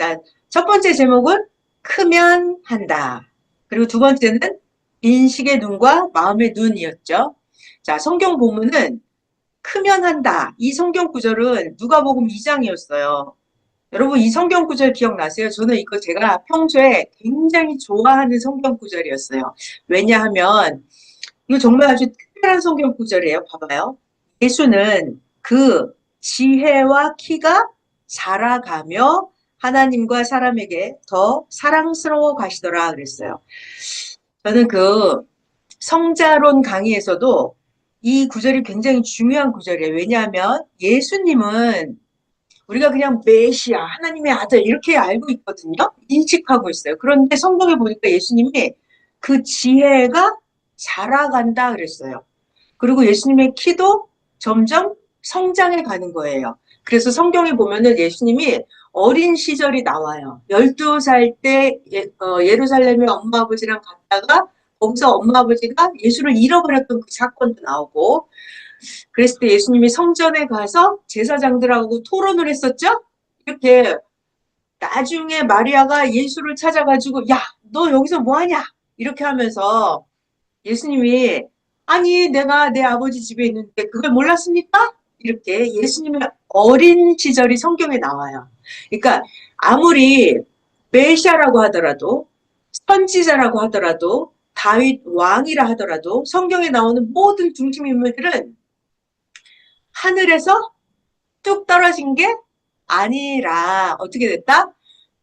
자, 첫 번째 제목은 크면 한다. 그리고 두 번째는 인식의 눈과 마음의 눈이었죠. 자, 성경 본문은 크면 한다. 이 성경 구절은 누가복음 2장이었어요. 여러분 이 성경 구절 기억나세요? 저는 이거 제가 평소에 굉장히 좋아하는 성경 구절이었어요. 왜냐하면 이거 정말 아주 특별한 성경 구절이에요. 봐봐요. 예수는 그 지혜와 키가 자라가며 하나님과 사람에게 더 사랑스러워 가시더라 그랬어요. 저는 그 성자론 강의에서도 이 구절이 굉장히 중요한 구절이에요. 왜냐하면 예수님은 우리가 그냥 메시아, 하나님의 아들 이렇게 알고 있거든요. 인식하고 있어요. 그런데 성경에 보니까 예수님이 그 지혜가 자라간다 그랬어요. 그리고 예수님의 키도 점점 성장해 가는 거예요. 그래서 성경에 보면은 예수님이 어린 시절이 나와요. 12살 때 예루살렘에 엄마 아버지랑 갔다가 거기서 엄마 아버지가 예수를 잃어버렸던 그 사건도 나오고 그랬을 때 예수님이 성전에 가서 제사장들하고 토론을 했었죠. 이렇게 나중에 마리아가 예수를 찾아가지고 야, 너 여기서 뭐하냐? 이렇게 하면서 예수님이 아니 내가 내 아버지 집에 있는데 그걸 몰랐습니까? 이렇게 예수님의 어린 시절이 성경에 나와요. 그러니까 아무리 메시아라고 하더라도 선지자라고 하더라도 다윗 왕이라 하더라도 성경에 나오는 모든 중심 인물들은 하늘에서 뚝 떨어진 게 아니라 어떻게 됐다?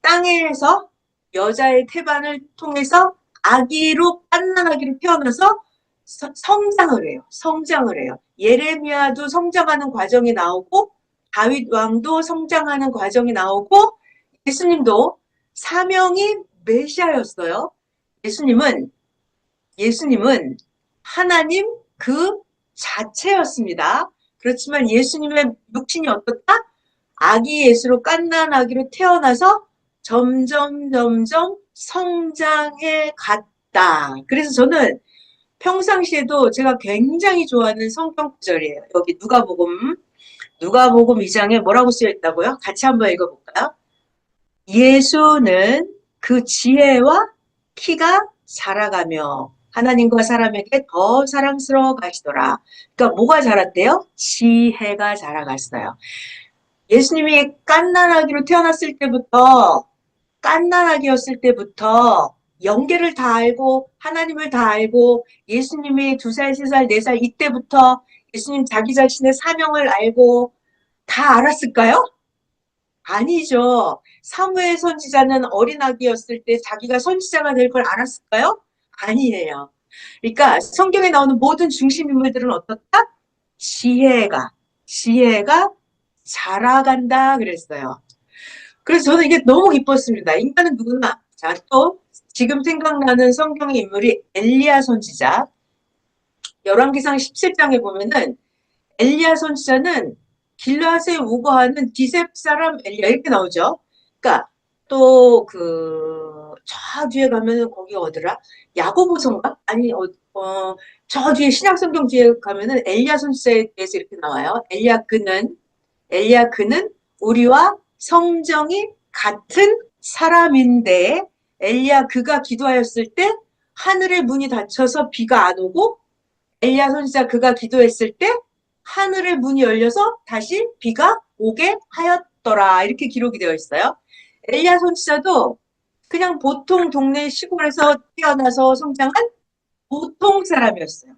땅에서 여자의 태반을 통해서 아기로 갓난아기로 태어나서 성장을 해요. 성장을 해요. 예레미야도 성장하는 과정이 나오고 다윗 왕도 성장하는 과정이 나오고 예수님도 사명이 메시아였어요. 예수님은 하나님 그 자체였습니다. 그렇지만 예수님의 육신이 어떻다? 아기 예수로 갓난아기로 태어나서 점점 성장해 갔다. 그래서 저는 평상시에도 제가 굉장히 좋아하는 성경 구절이에요. 여기 누가복음 2장에 뭐라고 쓰여 있다고요? 같이 한번 읽어볼까요? 예수는 그 지혜와 키가 자라가며 하나님과 사람에게 더 사랑스러워 가시더라. 그러니까 뭐가 자랐대요? 지혜가 자라갔어요. 예수님이 갓난아기로 태어났을 때부터 갓난아기였을 때부터 영계를 다 알고 하나님을 다 알고 예수님이 2살, 3살, 4살 이때부터 예수님 자기 자신의 사명을 알고 다 알았을까요? 아니죠. 사무엘 선지자는 어린 아기였을 때 자기가 선지자가 될 걸 알았을까요? 아니에요. 그러니까 성경에 나오는 모든 중심 인물들은 어떻다? 지혜가 자라간다 그랬어요. 그래서 저는 이게 너무 기뻤습니다. 인간은 누구나. 자, 또 지금 생각나는 성경의 인물이 엘리야 선지자. 열왕기상 17장에 보면은 엘리야 선지자는 길르앗에 우거하는 기셉 사람 엘리야 이렇게 나오죠. 그러니까 또 저 뒤에 가면은 거기가 어디라? 야고보서인가? 아니 저 뒤에 신약 성경 뒤에 가면은 엘리야 선지자에 대해서 이렇게 나와요. 엘리야 그는 우리와 성정이 같은 사람인데 엘리야 그가 기도하였을 때 하늘의 문이 닫혀서 비가 안 오고 엘리야 선지자 그가 기도했을 때 하늘의 문이 열려서 다시 비가 오게 하였더라. 이렇게 기록이 되어 있어요. 엘리야 선지자도 그냥 보통 동네 시골에서 태어나서 성장한 보통 사람이었어요.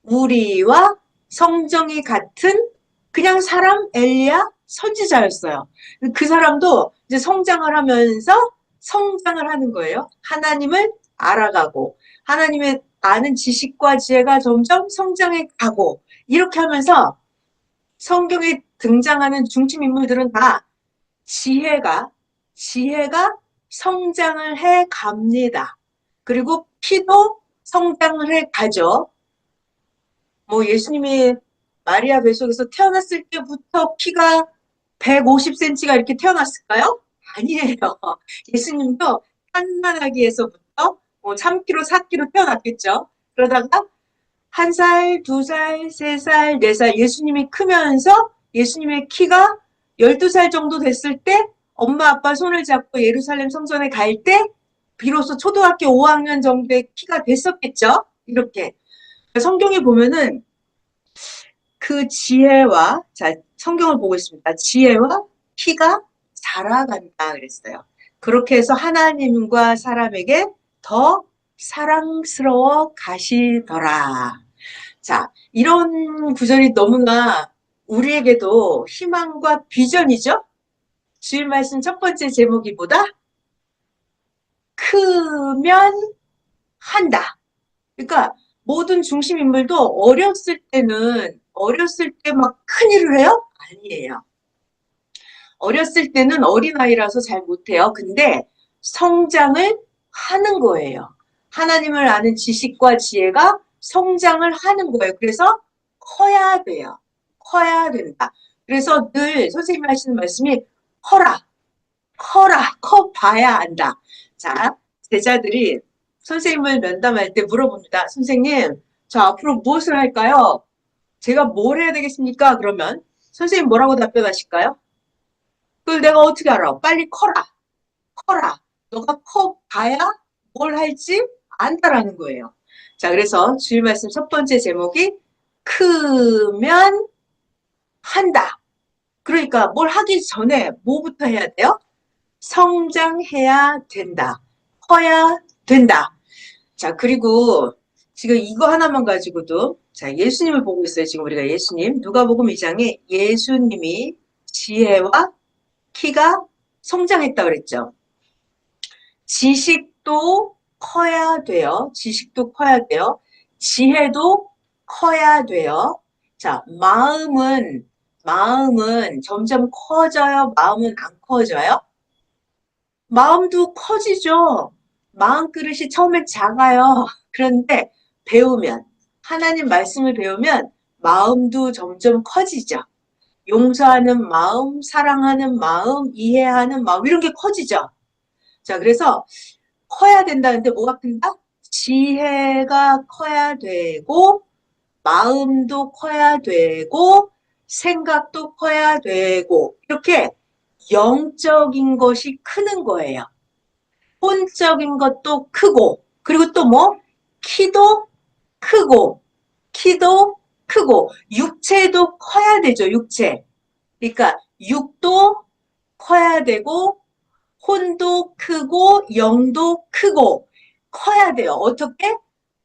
우리와 성정이 같은 그냥 사람 엘리야 선지자였어요. 그 사람도 이제 성장을 하면서 성장을 하는 거예요. 하나님을 알아가고 하나님의 아는 지식과 지혜가 점점 성장해 가고 이렇게 하면서 성경에 등장하는 중심 인물들은 다 지혜가 성장을 해 갑니다. 그리고 피도 성장을 해 가죠. 뭐 예수님이 마리아 뱃속에서 태어났을 때부터 키가 150cm가 이렇게 태어났을까요? 아니에요. 예수님도 갓난아기에서부터 3kg, 4kg 태어났겠죠. 그러다가 1살, 2살, 3살, 4살 예수님이 크면서 예수님의 키가 12살 정도 됐을 때 엄마 아빠 손을 잡고 예루살렘 성전에 갈 때 비로소 초등학교 5학년 정도의 키가 됐었겠죠. 이렇게 성경에 보면은 그 지혜와, 자, 성경을 보고 있습니다. 지혜와 키가 자라간다 그랬어요. 그렇게 해서 하나님과 사람에게 더 사랑스러워 가시더라. 자, 이런 구절이 너무나 우리에게도 희망과 비전이죠? 주일 말씀 첫 번째 제목이 뭐다? 크면 한다. 그러니까 모든 중심 인물도 어렸을 때 막 큰일을 해요? 아니에요. 어렸을 때는 어린아이라서 잘 못해요. 근데 성장을 하는 거예요. 하나님을 아는 지식과 지혜가 성장을 하는 거예요. 그래서 커야 돼요. 커야 된다. 그래서 늘 선생님이 하시는 말씀이 커봐야 한다. 자, 제자들이 선생님을 면담할 때 물어봅니다. 선생님, 저 앞으로 무엇을 할까요? 제가 뭘 해야 되겠습니까? 그러면 선생님 뭐라고 답변하실까요? 그걸 내가 어떻게 알아? 빨리 커라. 너가 커봐야 뭘 할지 안다라는 거예요. 자, 그래서 주일 말씀 첫 번째 제목이 크면 한다. 그러니까 뭘 하기 전에 뭐부터 해야 돼요? 성장해야 된다. 커야 된다. 자, 그리고 지금 이거 하나만 가지고도, 자, 예수님을 보고 있어요. 지금 우리가 예수님. 누가복음 2장에 예수님이 지혜와 키가 성장했다 그랬죠. 지식도 커야 돼요. 지식도 커야 돼요. 지혜도 커야 돼요. 자, 마음은 점점 커져요. 마음은 안 커져요? 마음도 커지죠. 마음 그릇이 처음엔 작아요. 그런데 배우면, 하나님 말씀을 배우면 마음도 점점 커지죠. 용서하는 마음, 사랑하는 마음, 이해하는 마음, 이런 게 커지죠. 자, 그래서 커야 된다는데 뭐가 큰다? 지혜가 커야 되고, 마음도 커야 되고, 생각도 커야 되고, 이렇게 영적인 것이 크는 거예요. 혼적인 것도 크고, 그리고 또 뭐? 키도 크고, 키도 크고, 육체도 커야 되죠, 육체. 그러니까 육도 커야 되고, 혼도 크고, 영도 크고, 커야 돼요. 어떻게?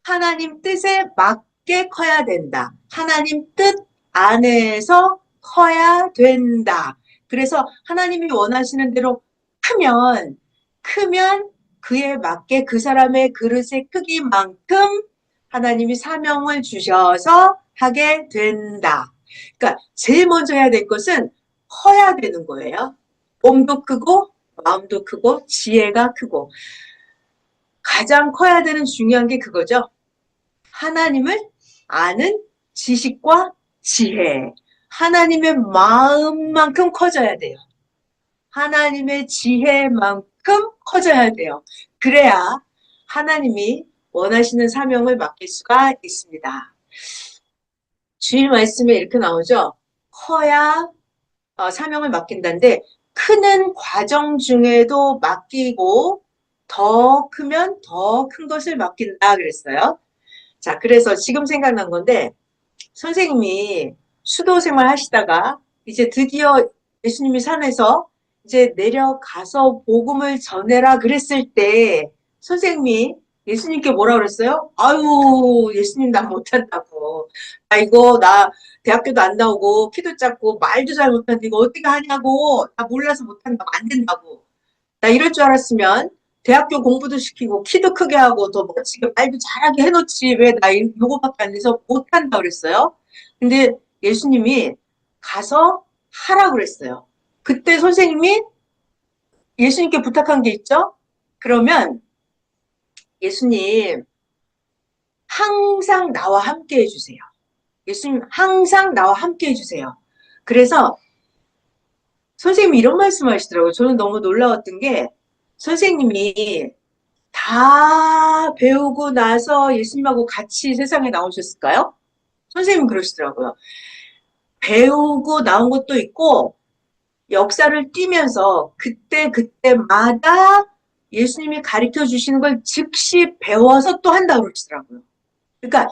하나님 뜻에 맞게 커야 된다. 하나님 뜻 안에서 커야 된다. 그래서 하나님이 원하시는 대로 크면 그에 맞게 그 사람의 그릇의 크기만큼 하나님이 사명을 주셔서 하게 된다. 그러니까 제일 먼저 해야 될 것은 커야 되는 거예요. 몸도 크고 마음도 크고 지혜가 크고 가장 커야 되는 중요한 게 그거죠. 하나님을 아는 지식과 지혜. 하나님의 마음만큼 커져야 돼요. 하나님의 지혜만큼 커져야 돼요. 그래야 하나님이 원하시는 사명을 맡길 수가 있습니다. 주일 말씀에 이렇게 나오죠. 커야 사명을 맡긴다는데 크는 과정 중에도 맡기고 더 크면 더 큰 것을 맡긴다 그랬어요. 자, 그래서 지금 생각난 건데 선생님이 수도 생활 하시다가 이제 드디어 예수님이 산에서 이제 내려가서 복음을 전해라 그랬을 때 선생님이 예수님께 뭐라 그랬어요? 아유, 예수님 나 못한다고. 나 대학교도 안 나오고 키도 작고 말도 잘 못하는데 이거 어떻게 하냐고. 나 몰라서 못한다고. 안 된다고. 나 이럴 줄 알았으면 대학교 공부도 시키고 키도 크게 하고 더 멋지게 말도 잘하게 해놓지 왜 나 요거밖에 안 돼서 못한다 그랬어요. 근데 예수님이 가서 하라 그랬어요. 그때 선생님이 예수님께 부탁한 게 있죠. 그러면 예수님 항상 나와 함께 해주세요. 예수님 항상 나와 함께 해주세요. 그래서 선생님이 이런 말씀 하시더라고요. 저는 너무 놀라웠던 게 선생님이 다 배우고 나서 예수님하고 같이 세상에 나오셨을까요? 선생님은 그러시더라고요. 배우고 나온 것도 있고 역사를 뛰면서 그때마다 예수님이 가르쳐 주시는 걸 즉시 배워서 또 한다고 그러시더라고요. 그러니까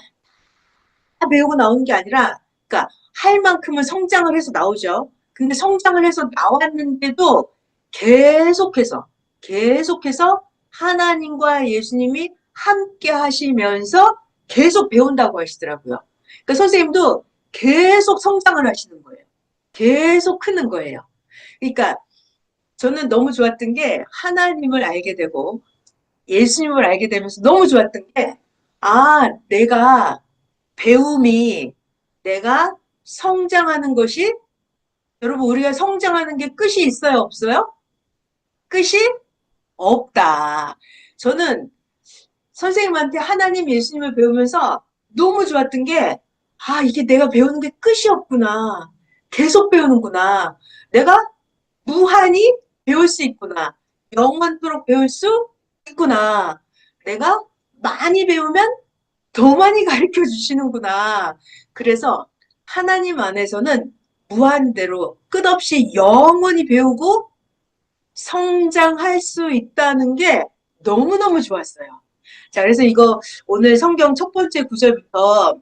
다 배우고 나오는 게 아니라, 그러니까 할 만큼은 성장을 해서 나오죠. 근데 성장을 해서 나왔는데도 계속해서 하나님과 예수님이 함께 하시면서 계속 배운다고 하시더라고요. 그러니까 선생님도 계속 성장을 하시는 거예요. 계속 크는 거예요. 그러니까 저는 너무 좋았던 게 하나님을 알게 되고 예수님을 알게 되면서 너무 좋았던 게, 아, 배움이 내가 성장하는 것이, 여러분, 우리가 성장하는 게 끝이 있어요, 없어요? 끝이 없다. 저는 선생님한테 하나님 예수님을 배우면서 너무 좋았던 게, 아, 이게 내가 배우는 게 끝이 없구나. 계속 배우는구나. 내가 무한히 배울 수 있구나. 영원토록 배울 수 있구나. 내가 많이 배우면 더 많이 가르쳐 주시는구나. 그래서 하나님 안에서는 무한대로 끝없이 영원히 배우고 성장할 수 있다는 게 너무너무 좋았어요. 자, 그래서 이거 오늘 성경 첫 번째 구절부터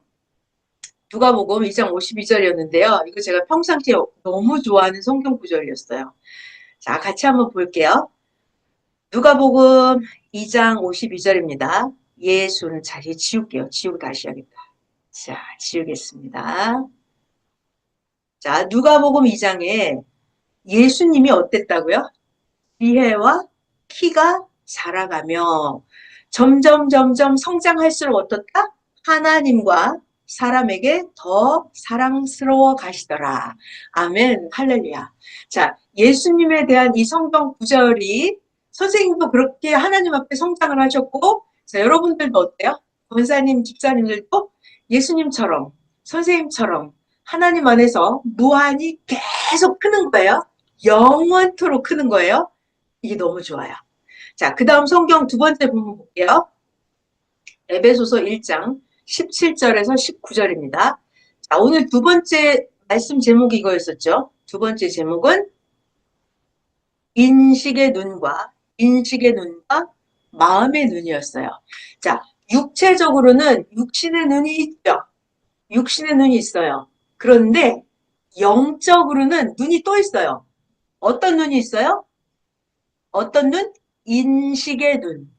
누가복음 2장 52절이었는데요. 이거 제가 평상시에 너무 좋아하는 성경 구절이었어요. 자, 같이 한번 볼게요. 누가복음 2장 52절입니다. 예수는 자리 지울게요. 지우고 다시 해야겠다. 자, 지우겠습니다. 자, 누가복음 2장에 예수님이 어땠다고요? 지혜와 키가 자라가며 점점 성장할수록 어떻다? 하나님과 사람에게 더 사랑스러워 가시더라. 아멘, 할렐루야. 자, 예수님에 대한 이 성경 구절이 선생님도 그렇게 하나님 앞에 성장을 하셨고, 자, 여러분들도 어때요? 권사님, 집사님들도 예수님처럼, 선생님처럼 하나님 안에서 무한히 계속 크는 거예요. 영원토록 크는 거예요. 이게 너무 좋아요. 자, 그 다음 성경 두 번째 부분 볼게요. 에베소서 1장 17절에서 19절입니다. 자, 오늘 두 번째 말씀 제목이 이거였었죠. 두 번째 제목은 인식의 눈과 마음의 눈이었어요. 자, 육체적으로는 육신의 눈이 있죠. 육신의 눈이 있어요. 그런데 영적으로는 눈이 또 있어요. 어떤 눈이 있어요? 어떤 눈? 인식의 눈.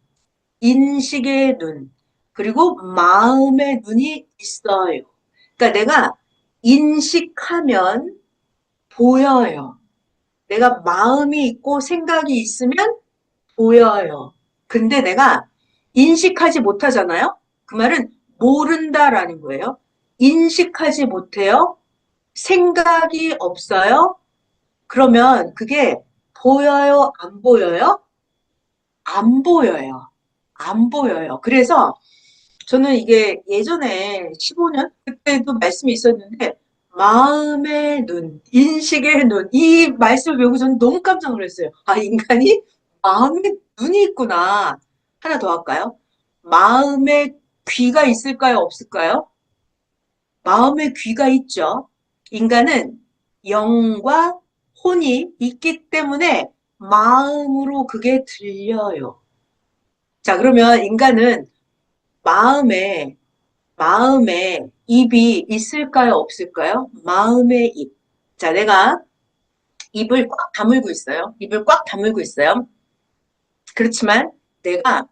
인식의 눈. 그리고 마음의 눈이 있어요. 그러니까 내가 인식하면 보여요. 내가 마음이 있고 생각이 있으면 보여요. 근데 내가 인식하지 못하잖아요? 그 말은 모른다라는 거예요. 인식하지 못해요. 생각이 없어요. 그러면 그게 보여요? 안 보여요? 안 보여요. 안 보여요. 그래서 저는 이게 예전에 15년? 그때도 말씀이 있었는데, 마음의 눈, 인식의 눈, 이 말씀을 배우고 저는 너무 깜짝 놀랐어요. 아, 인간이 마음의 눈이 있구나. 하나 더 할까요? 마음의 귀가 있을까요? 없을까요? 마음의 귀가 있죠. 인간은 영과 혼이 있기 때문에 마음으로 그게 들려요. 자, 그러면 인간은 마음에, 마음에 입이 있을까요? 없을까요? 마음의 입. 자, 내가 입을 꽉 다물고 있어요. 입을 꽉 다물고 있어요. 그렇지만 내가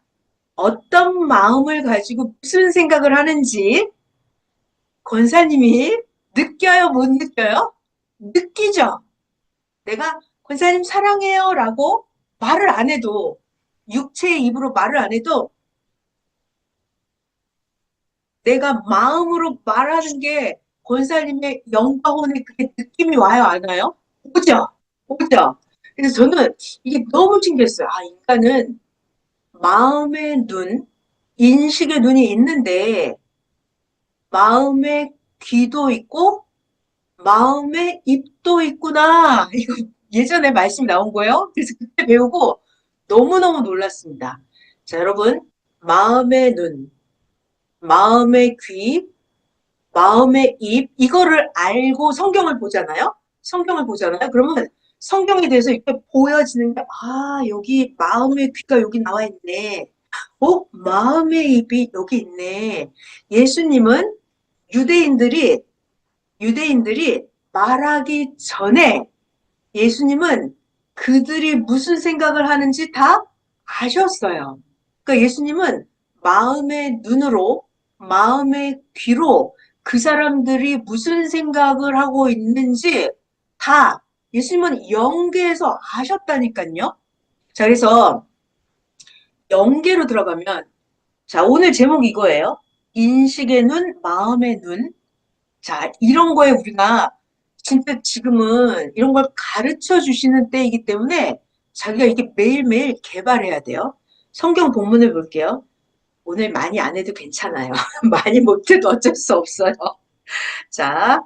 어떤 마음을 가지고 무슨 생각을 하는지 권사님이 느껴요? 못 느껴요? 느끼죠? 내가 권사님 사랑해요 라고 말을 안 해도, 육체의 입으로 말을 안 해도 내가 마음으로 말하는 게 권사님의 영과 혼의 그게 느낌이 와요, 안 와요? 오죠? 오죠? 그래서 저는 이게 너무 신기했어요. 아, 인간은 마음의 눈, 인식의 눈이 있는데 마음의 귀도 있고 마음의 입도 있구나. 이거 예전에 말씀이 나온 거예요. 그래서 그때 배우고 너무너무 놀랐습니다. 자, 여러분, 마음의 눈, 마음의 귀, 마음의 입, 이거를 알고 성경을 보잖아요. 성경을 보잖아요. 그러면 성경에 대해서 이렇게 보여지는 게, 아, 여기 마음의 귀가 여기 나와 있네. 마음의 입이 여기 있네. 예수님은 유대인들이, 유대인들이 말하기 전에 예수님은 그들이 무슨 생각을 하는지 다 아셨어요. 그러니까 예수님은 마음의 눈으로, 마음의 귀로 그 사람들이 무슨 생각을 하고 있는지 다 예수님은 영계에서 아셨다니까요. 자, 그래서 영계로 들어가면, 자, 오늘 제목 이거예요. 인식의 눈, 마음의 눈. 자, 이런 거에 우리가 진짜 지금은 이런 걸 가르쳐 주시는 때이기 때문에 자기가 이게 매일매일 개발해야 돼요. 성경 본문을 볼게요. 오늘 많이 안 해도 괜찮아요. 많이 못해도 어쩔 수 없어요. 자,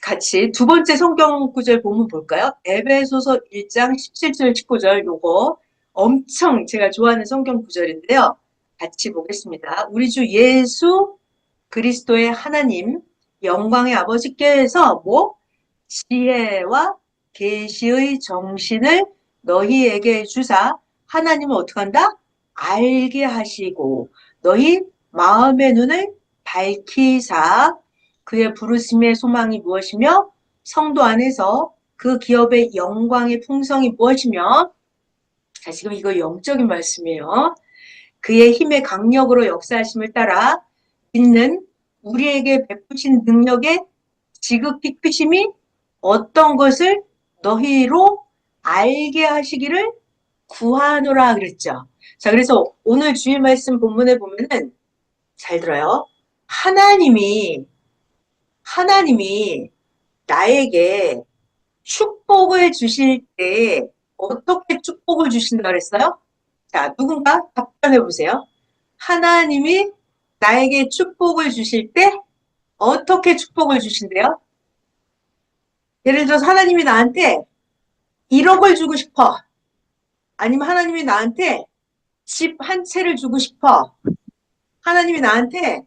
같이 두 번째 성경 구절 본문 볼까요? 에베소서 1장 17절 19절 요거 엄청 제가 좋아하는 성경 구절인데요. 같이 보겠습니다. 우리 주 예수 그리스도의 하나님 영광의 아버지께서 지혜와 계시의 정신을 너희에게 주사 하나님은 어떻게 한다? 알게 하시고 너희 마음의 눈을 밝히사 그의 부르심의 소망이 무엇이며 성도 안에서 그 기업의 영광의 풍성이 무엇이며 자 지금 이거 영적인 말씀이에요. 그의 힘의 강력으로 역사하심을 따라 믿는 우리에게 베푸신 능력의 지극히 크심이 어떤 것을 너희로 알게 하시기를 구하노라 그랬죠. 자, 그래서 오늘 주일 말씀 본문에 보면은 잘 들어요. 하나님이 나에게 축복을 주실 때 어떻게 축복을 주신다 그랬어요? 자, 누군가 답변해 보세요. 하나님이 나에게 축복을 주실 때 어떻게 축복을 주신대요? 예를 들어서 하나님이 나한테 1억을 주고 싶어. 아니면 하나님이 나한테 집 한 채를 주고 싶어. 하나님이 나한테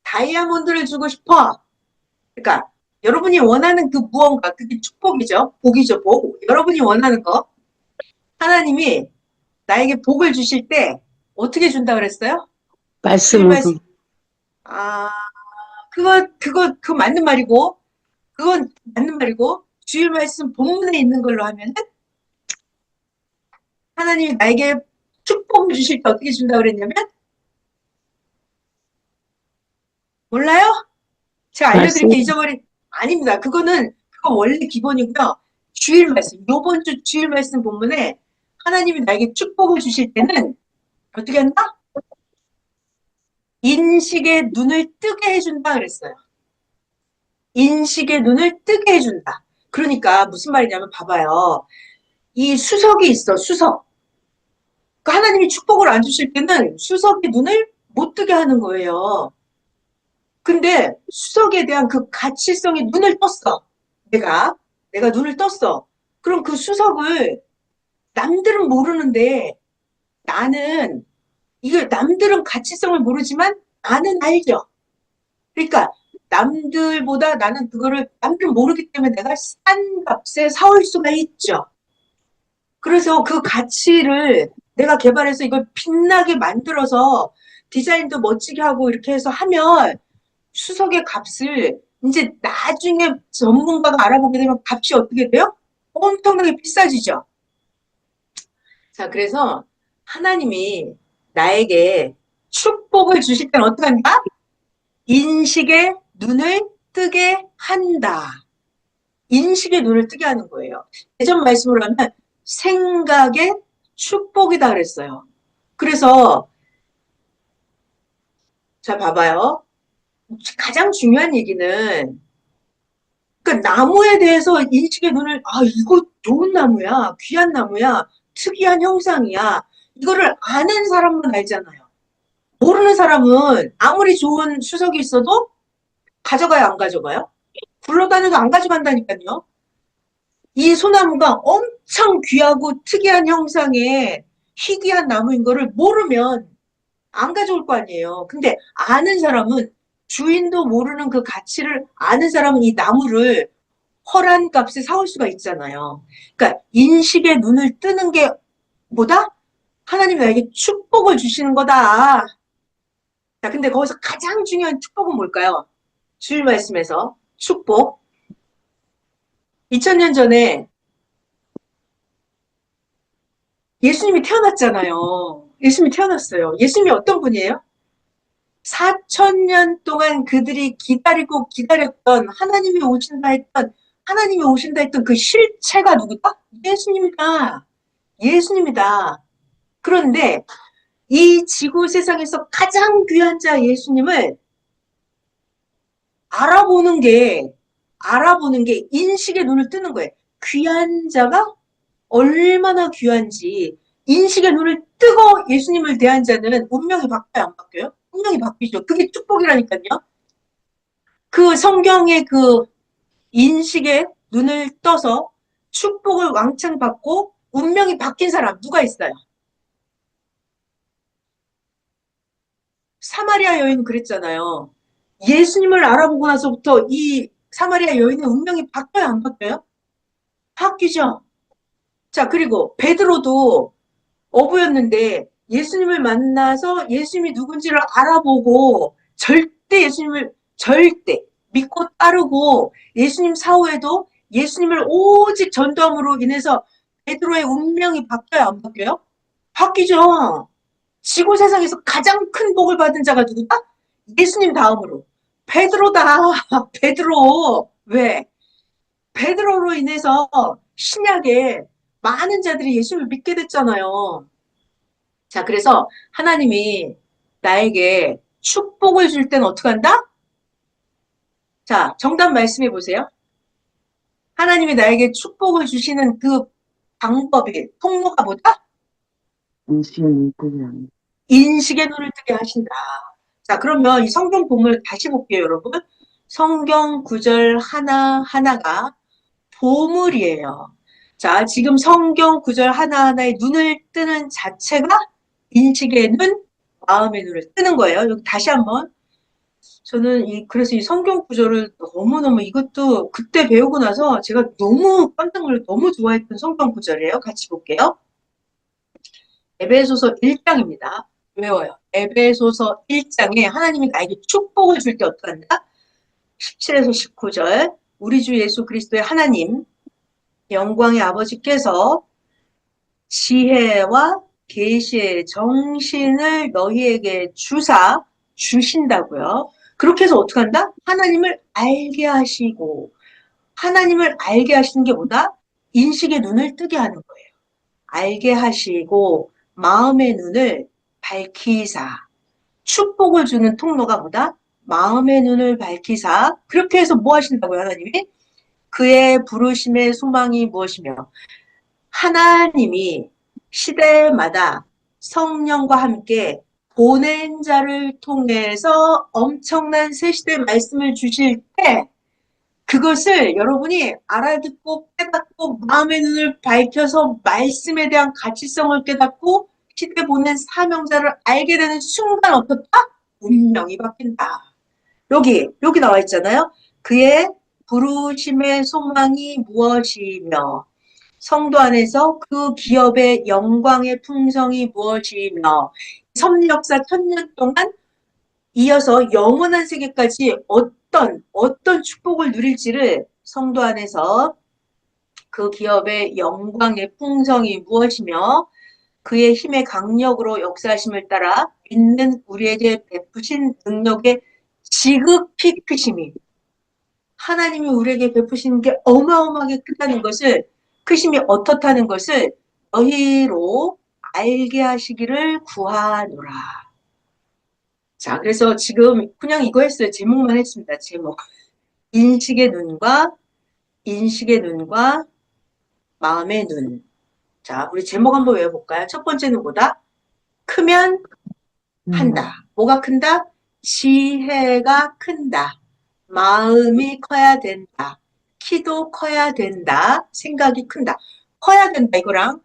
다이아몬드를 주고 싶어. 그러니까 여러분이 원하는 그 무언가, 그게 축복이죠. 복이죠, 복. 여러분이 원하는 거. 하나님이 나에게 복을 주실 때 어떻게 준다 그랬어요? 말씀으로. 아, 그거 맞는 말이고, 그건 맞는 말이고, 주일 말씀 본문에 있는 걸로 하면은 하나님이 나에게 축복을 주실 때 어떻게 준다 그랬냐면 몰라요? 제가 알려드릴게 잊어버린 아닙니다. 그거 원래 기본이고요. 주일 말씀 요번 주 주일 말씀 본문에 하나님이 나에게 축복을 주실 때는 어떻게 한다? 인식의 눈을 뜨게 해준다 그랬어요. 인식의 눈을 뜨게 해준다. 그러니까 무슨 말이냐면 봐봐요. 이 수석이 있어. 수석. 그러니까 하나님이 축복을 안 주실 때는 수석의 눈을 못 뜨게 하는 거예요. 근데 수석에 대한 그 가치성이 눈을 떴어. 내가 눈을 떴어. 그럼 그 수석을 남들은 모르는데 나는 이걸 남들은 가치성을 모르지만 나는 알죠. 그러니까 남들보다 나는 그거를 남들은 모르기 때문에 내가 싼 값에 사올 수가 있죠. 그래서 그 가치를 내가 개발해서 이걸 빛나게 만들어서 디자인도 멋지게 하고 이렇게 해서 하면 수석의 값을 이제 나중에 전문가가 알아보게 되면 값이 어떻게 돼요? 엄청나게 비싸지죠. 자, 그래서 하나님이 나에게 축복을 주실 때는 어떻게 한다? 인식의 눈을 뜨게 한다. 인식의 눈을 뜨게 하는 거예요. 예전 말씀으로 하면 생각의 축복이다 그랬어요. 그래서 자 봐봐요. 가장 중요한 얘기는 그러니까 나무에 대해서 인식의 눈을 이거 좋은 나무야, 귀한 나무야, 특이한 형상이야. 이거를 아는 사람만 알잖아요. 모르는 사람은 아무리 좋은 수석이 있어도 가져가요, 안 가져가요? 굴러다녀도 안 가져간다니까요. 이 소나무가 엄청 귀하고 특이한 형상의 희귀한 나무인 거를 모르면 안 가져올 거 아니에요. 근데 아는 사람은 주인도 모르는 그 가치를 아는 사람은 이 나무를 허란 값에 사올 수가 있잖아요. 그러니까 인식의 눈을 뜨는 게 뭐다? 하나님이 나에게 축복을 주시는 거다. 자, 근데 거기서 가장 중요한 축복은 뭘까요? 주일 말씀에서 축복. 2000년 전에 예수님이 태어났잖아요. 예수님이 태어났어요. 예수님이 어떤 분이에요? 4,000년 동안 그들이 기다리고 기다렸던 하나님이 오신다 했던 그 실체가 누구다? 예수님이다. 예수님이다. 그런데 이 지구 세상에서 가장 귀한 자 예수님을 알아보는 게, 인식의 눈을 뜨는 거예요. 귀한 자가 얼마나 귀한지, 인식의 눈을 뜨고 예수님을 대한 자는 운명이 바뀌어요, 안 바뀌어요? 운명이 바뀌죠. 그게 축복이라니까요. 그 성경의 그 인식의 눈을 떠서 축복을 왕창 받고 운명이 바뀐 사람 누가 있어요? 사마리아 여인은 그랬잖아요. 예수님을 알아보고 나서부터 이 사마리아 여인의 운명이 바뀌어요, 안 바뀌어요? 바뀌죠. 자, 그리고 베드로도 어부였는데 예수님을 만나서 예수님이 누군지를 알아보고 절대 믿고 따르고 예수님 사후에도 예수님을 오직 전도함으로 인해서 베드로의 운명이 바뀌어요, 안 바뀌어요? 바뀌죠. 지구 세상에서 가장 큰 복을 받은 자가 누구다? 예수님 다음으로. 베드로다. 베드로. 왜? 베드로로 인해서 신약에 많은 자들이 예수를 믿게 됐잖아요. 자, 그래서 하나님이 나에게 축복을 줄 때는 어떻게 한다? 자, 정답 말씀해 보세요. 하나님이 나에게 축복을 주시는 그 방법이, 통로가 뭐다? 인식이 그냥 인식의 눈을 뜨게 하신다. 자, 그러면 이 성경 본문을 다시 볼게요, 여러분. 성경 구절 하나하나가 보물이에요. 자, 지금 성경 구절 하나하나에 눈을 뜨는 자체가 인식의 눈, 마음의 눈을 뜨는 거예요. 여기 다시 한번. 저는 그래서 이 성경 구절을 너무너무 이것도 그때 배우고 나서 제가 너무 깜짝 놀라 너무 좋아했던 성경 구절이에요. 같이 볼게요. 에베소서 1장입니다. 외워요. 에베소서 1장에 하나님이 나에게 축복을 줄 때 어떻게 한다? 17에서 19절. 우리 주 예수 그리스도의 하나님, 영광의 아버지께서 지혜와 계시의 정신을 너희에게 주신다고요. 그렇게 해서 어떻게 한다? 하나님을 알게 하시고, 하나님을 알게 하시는 게 뭐다? 인식의 눈을 뜨게 하는 거예요. 알게 하시고 마음의 눈을 밝히사. 축복을 주는 통로가 뭐다? 마음의 눈을 밝히사. 그렇게 해서 뭐 하신다고요, 하나님이? 그의 부르심의 소망이 무엇이며 하나님이 시대마다 성령과 함께 보낸 자를 통해서 엄청난 새 시대 말씀을 주실 때 그것을 여러분이 알아듣고 깨닫고 마음의 눈을 밝혀서 말씀에 대한 가치성을 깨닫고 시대 보낸 사명자를 알게 되는 순간 어떻다? 운명이 바뀐다. 여기 나와 있잖아요. 그의 부르심의 소망이 무엇이며 성도 안에서 그 기업의 영광의 풍성이 무엇이며 섭리역사 1000년 동안 이어서 영원한 세계까지 어떤 축복을 누릴지를 성도 안에서 그 기업의 영광의 풍성이 무엇이며 그의 힘의 강력으로 역사하심을 따라 믿는 우리에게 베푸신 능력의 지극히 크심이 하나님이 우리에게 베푸시는 게 어마어마하게 크다는 것을 크심이 어떻다는 것을 너희로 알게 하시기를 구하노라. 자, 그래서 지금 그냥 이거 했어요. 제목만 했습니다. 제목. 인식의 눈과 인식의 눈과 마음의 눈. 자, 우리 제목 한번 외워볼까요? 첫 번째는 뭐다? 크면 한다. 뭐가 큰다? 지혜가 큰다. 마음이 커야 된다. 키도 커야 된다. 생각이 큰다. 커야 된다. 이거랑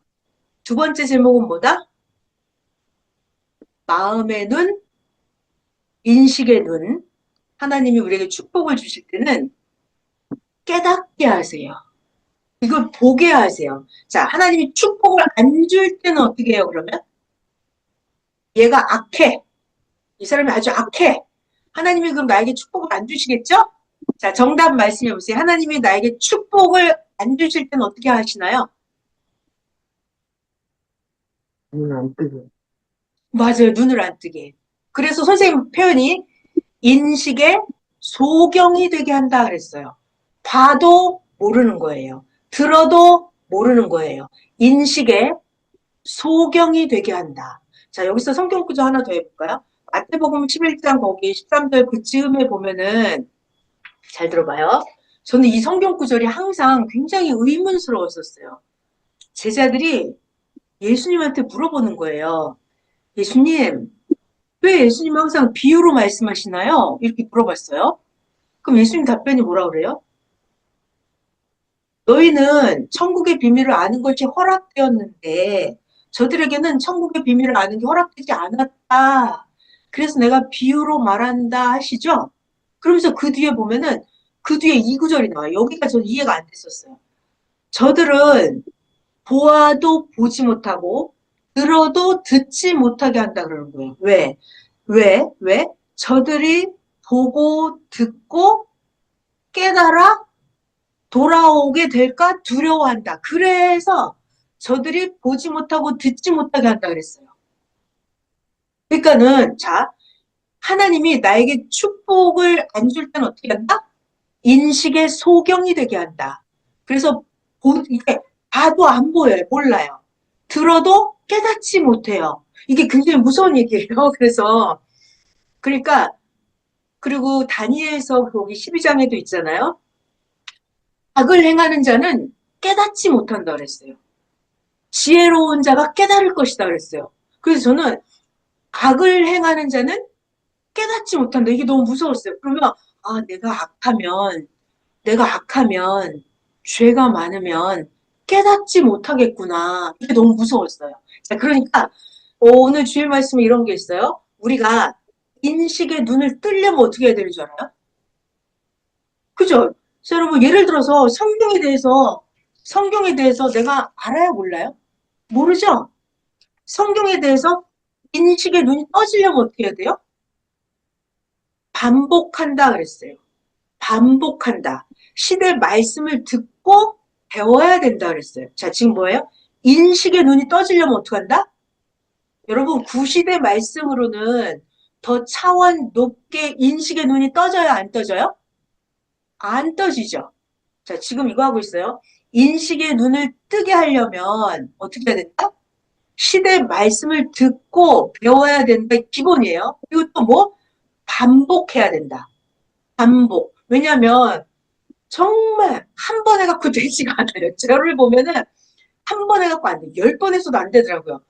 두 번째 제목은 뭐다? 마음의 눈, 인식의 눈. 하나님이 우리에게 축복을 주실 때는 깨닫게 하세요. 이걸 보게 하세요. 자, 하나님이 축복을 안 줄 때는 어떻게 해요, 그러면? 얘가 악해. 이 사람이 아주 악해. 하나님이 그럼 나에게 축복을 안 주시겠죠? 자, 정답 말씀해 보세요. 하나님이 나에게 축복을 안 주실 때는 어떻게 하시나요? 눈 안 뜨게. 맞아요. 눈을 안 뜨게. 그래서 선생님 표현이 인식의 소경이 되게 한다 그랬어요. 봐도 모르는 거예요. 들어도 모르는 거예요. 인식의 소경이 되게 한다. 자, 여기서 성경 구절 하나 더 해볼까요? 마태복음 11장 거기 13절 그 즈음에 보면은 잘 들어봐요. 저는 이 성경 구절이 항상 굉장히 의문스러웠었어요. 제자들이 예수님한테 물어보는 거예요. 예수님, 왜 예수님 항상 비유로 말씀하시나요? 이렇게 물어봤어요. 그럼 예수님 답변이 뭐라 그래요? 너희는 천국의 비밀을 아는 것이 허락되었는데 저들에게는 천국의 비밀을 아는 게 허락되지 않았다. 그래서 내가 비유로 말한다 하시죠? 그러면서 그 뒤에 보면은 그 뒤에 이 구절이 나와요. 여기가 저는 이해가 안 됐었어요. 저들은 보아도 보지 못하고 들어도 듣지 못하게 한다 그러는 거예요. 왜? 왜? 저들이 보고 듣고 깨달아 돌아오게 될까 두려워한다. 그래서 저들이 보지 못하고 듣지 못하게 한다 그랬어요. 그러니까는 자, 하나님이 나에게 축복을 안 줄 때는 어떻게 한다? 인식의 소경이 되게 한다. 그래서 이게 봐도 안 보여요. 몰라요. 들어도 깨닫지 못해요. 이게 굉장히 무서운 얘기예요. 그래서 그러니까 그리고 다니엘서 거기 12장에도 있잖아요. 악을 행하는 자는 깨닫지 못한다 그랬어요. 지혜로운 자가 깨달을 것이다 그랬어요. 그래서 저는 악을 행하는 자는 깨닫지 못한다. 이게 너무 무서웠어요. 그러면 아, 내가 악하면 죄가 많으면 깨닫지 못하겠구나. 이게 너무 무서웠어요. 자, 그러니까 오늘 주일 말씀에 이런 게 있어요. 우리가 인식의 눈을 뜨려면 어떻게 해야 되는 줄 알아요? 그죠? 그래서 여러분 예를 들어서 성경에 대해서 내가 알아요, 몰라요? 모르죠? 성경에 대해서 인식의 눈이 떠지려면 어떻게 해야 돼요? 반복한다 그랬어요. 반복한다. 시대 말씀을 듣고 배워야 된다 그랬어요. 자, 지금 뭐예요? 인식의 눈이 떠지려면 어떻게 한다? 여러분, 구시대 말씀으로는 더 차원 높게 인식의 눈이 떠져요, 안 떠져요? 안 떠지죠. 자, 지금 이거 하고 있어요. 인식의 눈을 뜨게 하려면 어떻게 해야 된다? 시대 말씀을 듣고 배워야 된다. 기본이에요. 그리고 또 뭐? 반복해야 된다. 반복. 왜냐면 정말 한 번 해갖고 되지가 않아요. 저를 보면은 한 번 해갖고 안 돼. 10번 했어도 안 되더라고요.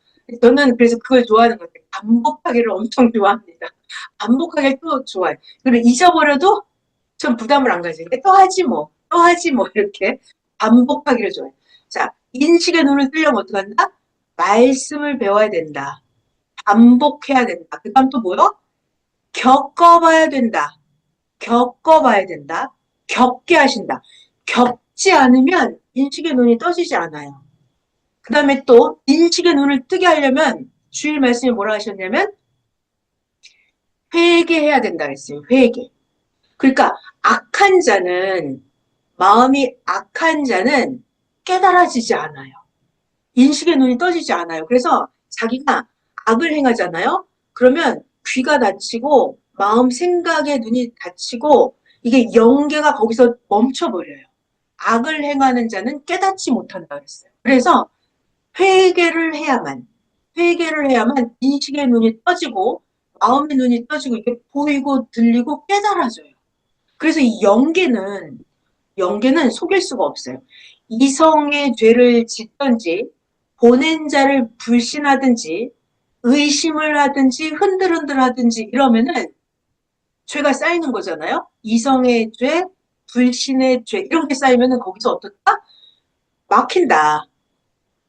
저는 그래서 그걸 좋아하는 것 같아요. 반복하기를 엄청 좋아합니다. 반복하기를 또 좋아해요. 그리고 잊어버려도 전 부담을 안 가져요. 또 하지 뭐, 또 하지 뭐, 이렇게 반복하기를 좋아해요. 자, 인식의 눈을 뜨려면 어떡한다? 말씀을 배워야 된다. 반복해야 된다. 그 다음 또 뭐요? 겪어봐야 된다. 겪어봐야 된다. 겪게 하신다. 겪지 않으면 인식의 눈이 떠지지 않아요. 그 다음에 또 인식의 눈을 뜨게 하려면 주일 말씀에 뭐라 하셨냐면 회개해야 된다 그랬어요. 회개. 그러니까 악한 자는 마음이 악한 자는 깨달아지지 않아요. 인식의 눈이 떠지지 않아요. 그래서 자기가 악을 행하잖아요. 그러면 귀가 닫히고 마음 생각의 눈이 닫히고 이게 영계가 거기서 멈춰버려요. 악을 행하는 자는 깨닫지 못한다 그랬어요. 그래서 회개를 해야만 인식의 눈이 떠지고 마음의 눈이 떠지고 이게 보이고 들리고 깨달아져요. 그래서 이 영계는 속일 수가 없어요. 이성의 죄를 짓든지 보낸 자를 불신하든지 의심을 하든지 흔들흔들 하든지 이러면은 죄가 쌓이는 거잖아요. 이성의 죄, 불신의 죄 이런 게 쌓이면은 거기서 어떻다? 막힌다.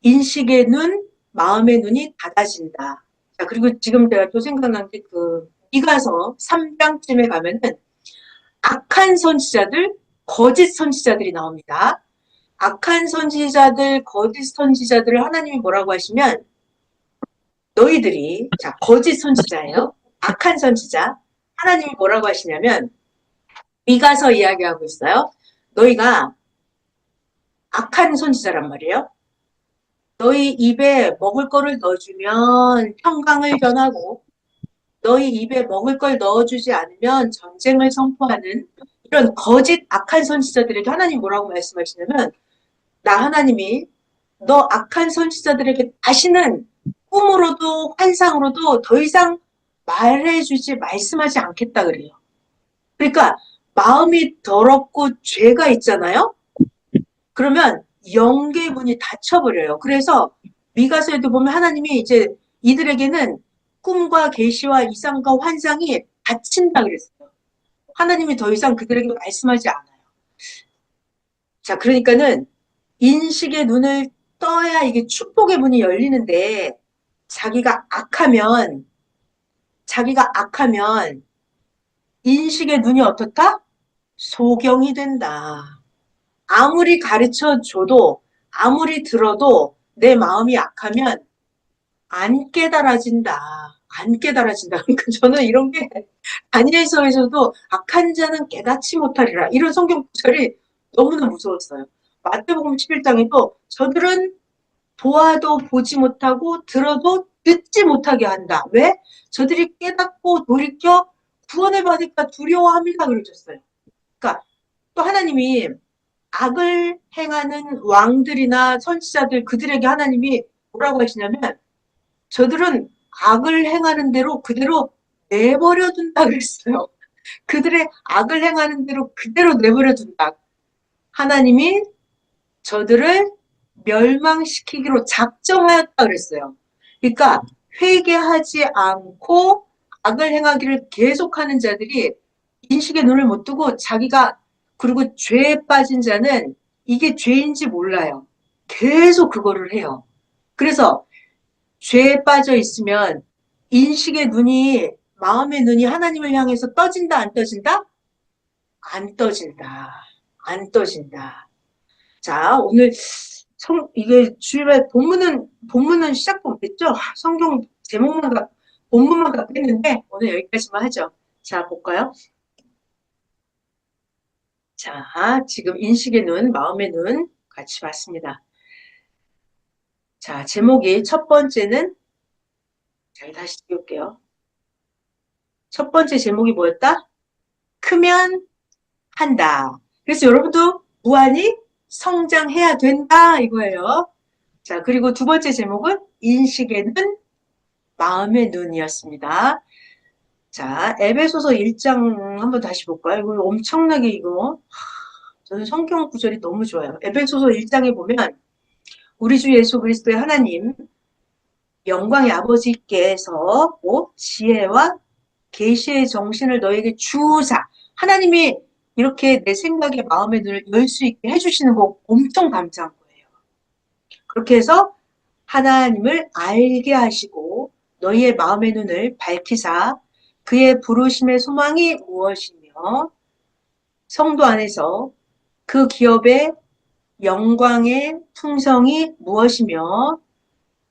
인식의 눈, 마음의 눈이 닫아진다. 자, 그리고 지금 제가 또 생각난 게그 미가서 3장쯤에 가면은 악한 선지자들, 거짓 선지자들이 나옵니다. 악한 선지자들, 거짓 선지자들을 하나님이 뭐라고 하시면 너희들이, 자, 거짓 선지자예요. 악한 선지자. 하나님이 뭐라고 하시냐면 미가서 이야기하고 있어요. 너희가 악한 선지자란 말이에요. 너희 입에 먹을 거를 넣어주면 평강을 전하고 너희 입에 먹을 걸 넣어주지 않으면 전쟁을 선포하는 이런 거짓 악한 선지자들에게 하나님 뭐라고 말씀하시냐면 나 하나님이 너 악한 선지자들에게 다시는 꿈으로도 환상으로도 더 이상 말씀하지 않겠다 그래요. 그러니까 마음이 더럽고 죄가 있잖아요. 그러면 영계 문이 닫혀버려요. 그래서 미가서에도 보면 하나님이 이제 이들에게는 꿈과 계시와 이상과 환상이 닫힌다 그랬어요. 하나님이 더 이상 그들에게 말씀하지 않아요. 자, 그러니까는 인식의 눈을 떠야 이게 축복의 문이 열리는데 자기가 악하면 인식의 눈이 어떻다? 소경이 된다. 아무리 가르쳐 줘도 아무리 들어도 내 마음이 약하면 안 깨달아진다. 안 깨달아진다. 그러니까 저는 이런 게 다니엘서에서도 악한 자는 깨닫지 못하리라. 이런 성경 구절이 너무나 무서웠어요. 마태복음 11장에도 저들은 보아도 보지 못하고 들어도 듣지 못하게 한다. 왜? 저들이 깨닫고 돌이켜 구원을 받을까 두려워합니다. 그러셨어요. 그러니까 또 하나님이 악을 행하는 왕들이나 선지자들 그들에게 하나님이 뭐라고 하시냐면 저들은 악을 행하는 대로 그대로 내버려 둔다 그랬어요. 그들의 악을 행하는 대로 그대로 내버려 둔다. 하나님이 저들을 멸망시키기로 작정하였다 그랬어요. 그러니까 회개하지 않고 악을 행하기를 계속하는 자들이 인식의 눈을 못 뜨고 자기가 그리고 죄에 빠진 자는 이게 죄인지 몰라요. 계속 그거를 해요. 그래서 죄에 빠져 있으면 인식의 눈이 마음의 눈이 하나님을 향해서 떠진다 안 떠진다? 안 떠진다. 안 떠진다. 자, 오늘 이게 주일날 본문은 시작도 못했죠? 성경 본문만 갖고 했는데 오늘 여기까지만 하죠. 자, 볼까요? 자, 지금 인식의 눈, 마음의 눈 같이 봤습니다. 자, 제목이 첫 번째는 자, 다시 띄울게요. 첫 번째 제목이 뭐였다? 크면 한다. 그래서 여러분도 무한히 성장해야 된다 이거예요. 자, 그리고 두 번째 제목은 인식의 눈, 마음의 눈이었습니다. 자, 에베소서 1장 한번 다시 볼까요? 이거 엄청나게 이거 저는 성경 구절이 너무 좋아요. 에베소서 1장에 보면 우리 주 예수 그리스도의 하나님 영광의 아버지께서 지혜와 계시의 정신을 너에게 주사 하나님이 이렇게 내 생각의 마음의 눈을 열 수 있게 해주시는 거 엄청 감사한 거예요. 그렇게 해서 하나님을 알게 하시고 너희의 마음의 눈을 밝히사 그의 부르심의 소망이 무엇이며 성도 안에서 그 기업의 영광의 풍성이 무엇이며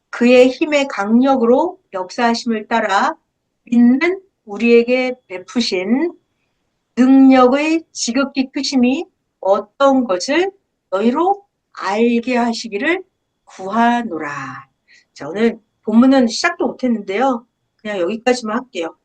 그의 힘의 강력으로 역사하심을 따라 믿는 우리에게 베푸신 능력의 지극히 크심이 어떤 것을 너희로 알게 하시기를 구하노라. 자, 오늘 본문은 시작도 못했는데요. 그냥 여기까지만 할게요.